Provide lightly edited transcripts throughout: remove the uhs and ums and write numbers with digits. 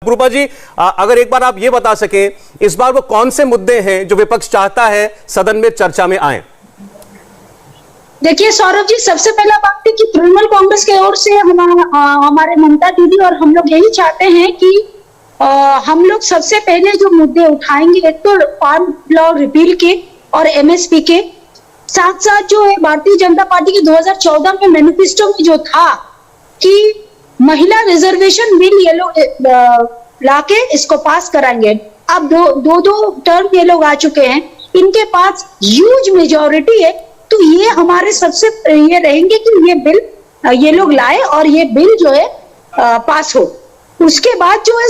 अपूर्वा जी, अगर एक बार आप ये बता सकें, इस बार वो कौन से मुद्दे हैं जो विपक्ष चाहता है सदन में चर्चा में आए? देखिए सौरभ जी, सबसे पहला बात है कि तृणमूल कांग्रेस की ओर से हमारे ममता दीदी और हम लोग यही चाहते हैं कि हम लोग सबसे पहले जो मुद्दे उठाएंगे, एक तो फार्म लॉ रिपील के और एमएसपी के साथ साथ जो है भारतीय जनता पार्टी की 2014 में मैनिफेस्टो में जो था कि महिला रिजर्वेशन बिल ये लोग लाके इसको पास कराएंगे। अब दो टर्म ये लोग आ चुके हैं, इनके पास ह्यूज मेजॉरिटी है, तो ये हमारे सबसे ये रहेंगे कि ये बिल ये लोग लाए और ये बिल जो है पास हो। उसके बाद जो है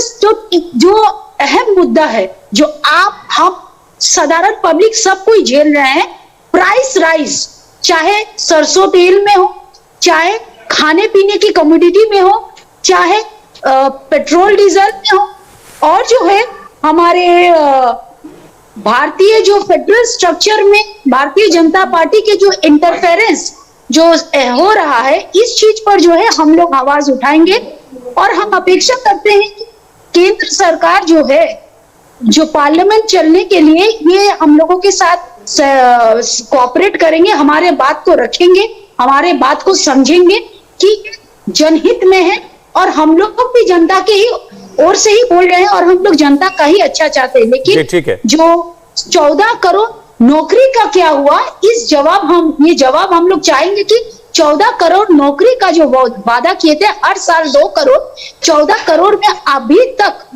जो अहम मुद्दा है, जो हम साधारण पब्लिक सब कोई झेल रहे हैं, प्राइस राइज, चाहे सरसों तेल में हो, चाहे खाने पीने की कमोडिटी में हो, चाहे पेट्रोल डीजल में हो, और जो है हमारे भारतीय जो फेडरल स्ट्रक्चर में भारतीय जनता पार्टी के जो इंटरफेरेंस जो हो रहा है, इस चीज पर जो है हम लोग आवाज उठाएंगे। और हम अपेक्षा करते हैं कि केंद्र सरकार जो है, जो पार्लियामेंट चलने के लिए ये हम लोगों के साथ कोऑपरेट करेंगे, हमारे बात को रखेंगे, हमारे बात को समझेंगे कि जनहित में है, और हम लोग भी जनता के ही ओर से ही बोल रहे हैं और हम लोग जनता का ही अच्छा चाहते हैं। लेकिन जो 14 करोड़ नौकरी का क्या हुआ, ये जवाब हम लोग चाहेंगे कि 14 करोड़ नौकरी का जो वादा किए थे, हर साल 2 करोड़, 14 करोड़ में अभी तक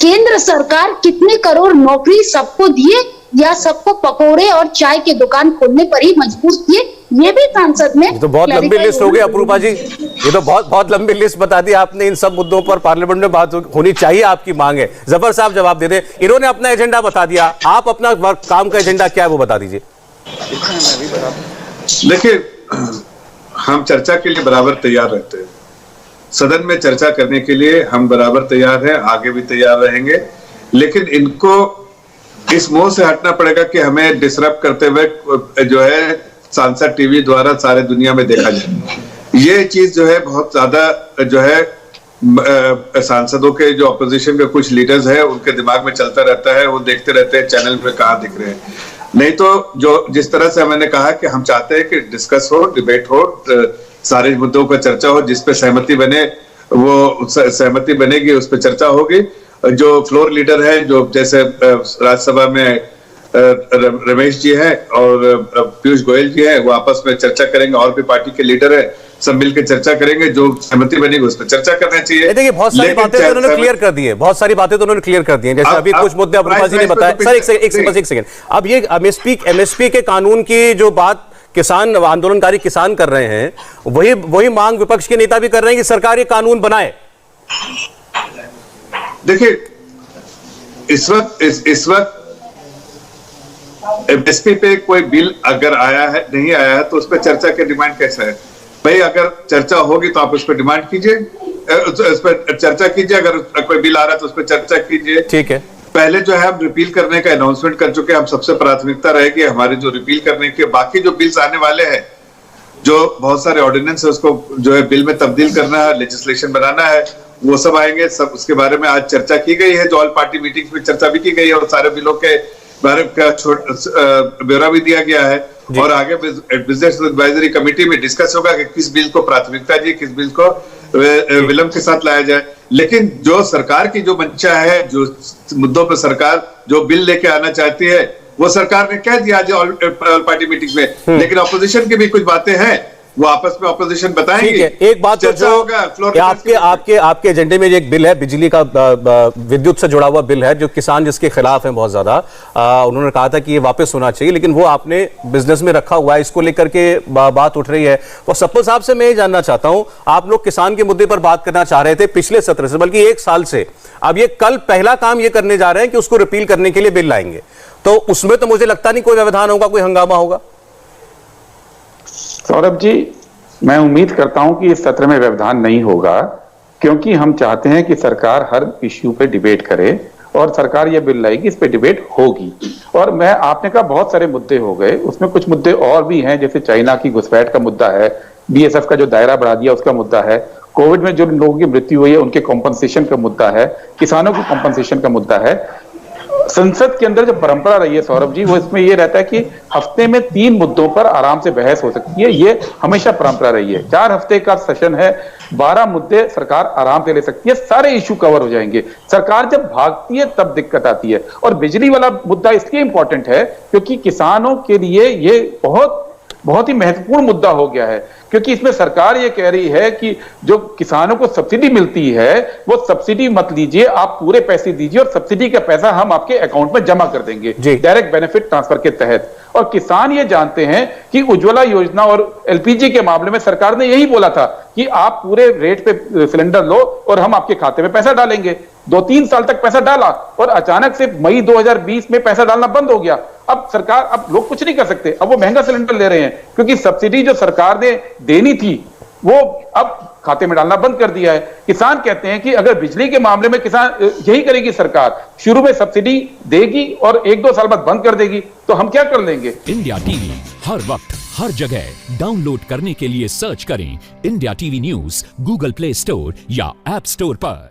केंद्र सरकार कितने करोड़ नौकरी सबको दिए, या सबको पकोड़े और चाय की दुकान खोलने पर ही मजबूर किए, ये भी सांसद में। तो बहुत लंबी लिस्ट हो गई अपूर्वा जी, ये तो बहुत लंबी लिस्ट बता दी आपने। इन सब मुद्दों पर पार्लियामेंट में बात होनी चाहिए, आपकी मांग है। जफर साहब जवाब दे दें, इन्होंने अपना एजेंडा बता दिया, आप अपना काम का एजेंडा क्या है वो बता दीजिए। देखिए, हम चर्चा के लिए बराबर तैयार रहते हैं, सदन में चर्चा करने के लिए हम बराबर तैयार हैं, आगे भी तैयार रहेंगे, लेकिन इनको इस मोह से हटना पड़ेगा कि हमें डिसरप्ट करते हुए जो है सांसद टीवी द्वारा सारे दुनिया में देखा जाए। ये चीज जो है बहुत ज्यादा जो है सांसदों के जो अपोजिशन के कुछ लीडर्स हैं उनके दिमाग में चलता रहता है, वो देखते रहते हैं चैनल में कहाँ दिख रहे हैं। नहीं तो जो जिस तरह से मैंने कहा कि हम चाहते हैं कि डिस्कस हो, डिबेट हो, सारे मुद्दों पर चर्चा हो, जिसपे सहमति बने वो सहमति बनेगी, उस पर चर्चा होगी। जो फ्लोर लीडर है, जो जैसे राज्यसभा में रमेश जी हैं और पीयूष गोयल जी हैं, वो आपस में चर्चा करेंगे, और भी पार्टी के लीडर है, सब मिलकर चर्चा करेंगे, जो सहमति बनेगी उस पर चर्चा करना चाहिए। देखिए बहुत सारी बातें तो उन्होंने क्लियर कर दी है, बहुत सारी बातें तो उन्होंने क्लियर कर दी हैं, जैसे अभी कुछ मुद्दे अपूर्वा जी ने बताया। सर एक सेकंड, अब ये एमएसपी के कानून की जो बात किसान आंदोलनकारी किसान कर रहे हैं, वही मांग विपक्ष के नेता भी कर रहे हैं कि सरकार ये कानून बनाए। देखिए, इस वक्त एमएसपी पे कोई बिल अगर आया है, नहीं आया है, तो उस पर चर्चा के डिमांड कैसा है भाई? अगर चर्चा होगी तो आप उस पर डिमांड कीजिए, उस पर चर्चा कीजिए। अगर कोई बिल आ रहा है तो उस पर चर्चा कीजिए। ठीक है, पहले जो है हम रिपील करने का अनाउंसमेंट कर चुके हैं, हम सबसे प्राथमिकता रहेगी हमारे जो रिपील करने के, बाकी जो बिल्स आने वाले हैं, जो बहुत सारे ऑर्डिनेंस है, उसको जो है बिल में तब्दील करना है, लेजिस्लेशन बनाना है, वो सब आएंगे। सब उसके बारे में आज चर्चा की गई है, जो ऑल पार्टी मीटिंग्स में चर्चा भी की गई है, और सारे बिलों के बारे में ब्यौरा भी दिया गया है। और आगे बिजनेस एडवाइजरी कमेटी में डिस्कस होगा कि किस बिल को प्राथमिकता दी, किस बिल को विलंब के साथ लाया जाए। लेकिन जो सरकार की जो मंशा है, जो मुद्दों पर सरकार जो बिल लेके आना चाहती है, वो सरकार ने कह दिया आज ऑल पार्टी मीटिंग में। लेकिन ऑपोजिशन की भी कुछ बातें हैं, वो आपस में ऑपोजिशन बताएंगे। ठीक है, एक बात जो आपके एजेंडे में एक बिल है, बिजली का विद्युत से जुड़ा हुआ बिल है, जो किसान जिसके खिलाफ है बहुत ज्यादा, उन्होंने कहा था कि ये वापस होना चाहिए, लेकिन वो आपने बिजनेस में रखा हुआ है, इसको लेकर के बात उठ रही है। और सप्पल साहब से मैं ये जानना चाहता हूं, आप लोग किसान के मुद्दे पर बात करना चाह रहे थे पिछले सत्र से, बल्कि 1 साल से, अब ये कल पहला काम ये करने जा रहे हैं कि उसको रिपील करने के लिए बिल लाएंगे, तो उसमें तो मुझे लगता नहीं कोई व्यवधान होगा, कोई हंगामा होगा। सौरभ जी, मैं उम्मीद करता हूं कि इस सत्र में व्यवधान नहीं होगा, क्योंकि हम चाहते हैं कि सरकार हर इश्यू पे डिबेट करे, और सरकार ये बिल लाएगी, इस पे डिबेट होगी। और आपने कहा बहुत सारे मुद्दे हो गए, उसमें कुछ मुद्दे और भी हैं, जैसे चाइना की घुसपैठ का मुद्दा है, बीएसएफ का जो दायरा बढ़ा दिया उसका मुद्दा है, कोविड में जो लोगों की मृत्यु हुई है उनके कॉम्पनसेशन का मुद्दा है, किसानों की कॉम्पनसेशन का मुद्दा है। संसद के अंदर जो परंपरा रही है सौरभ जी, वो इसमें ये रहता है कि हफ्ते में 3 मुद्दों पर आराम से बहस हो सकती है। ये हमेशा परंपरा रही है। 4 हफ्ते का सेशन है, 12 मुद्दे सरकार आराम से ले सकती है, सारे इश्यू कवर हो जाएंगे। सरकार जब भागती है तब दिक्कत आती है। और बिजली वाला मुद्दा इसलिए इंपॉर्टेंट है क्योंकि किसानों के लिए ये बहुत ही महत्वपूर्ण मुद्दा हो गया है, क्योंकि इसमें सरकार ये कह रही है कि जो किसानों को सब्सिडी मिलती है वो सब्सिडी मत लीजिए, आप पूरे पैसे दीजिए और सब्सिडी का पैसा हम आपके अकाउंट में जमा कर देंगे डायरेक्ट बेनिफिट ट्रांसफर के तहत। और किसान ये जानते हैं कि उज्ज्वला योजना और एलपीजी के मामले में सरकार ने यही बोला था कि आप पूरे रेट पे सिलेंडर लो और हम आपके खाते में पैसा डालेंगे। 2-3 साल तक पैसा डाला और अचानक से मई 2020 में पैसा डालना बंद हो गया। अब लोग कुछ नहीं कर सकते, अब वो महंगा सिलेंडर ले रहे हैं क्योंकि सब्सिडी जो सरकार ने देनी थी वो अब खाते में डालना बंद कर दिया है। किसान कहते हैं कि अगर बिजली के मामले में किसान यही करेगी, सरकार शुरू में सब्सिडी देगी और 1-2 साल बाद बंद कर देगी, तो हम क्या कर लेंगे। इंडिया टीवी हर वक्त हर जगह डाउनलोड करने के लिए सर्च करें India TV news Google play store या ऐप स्टोर पर।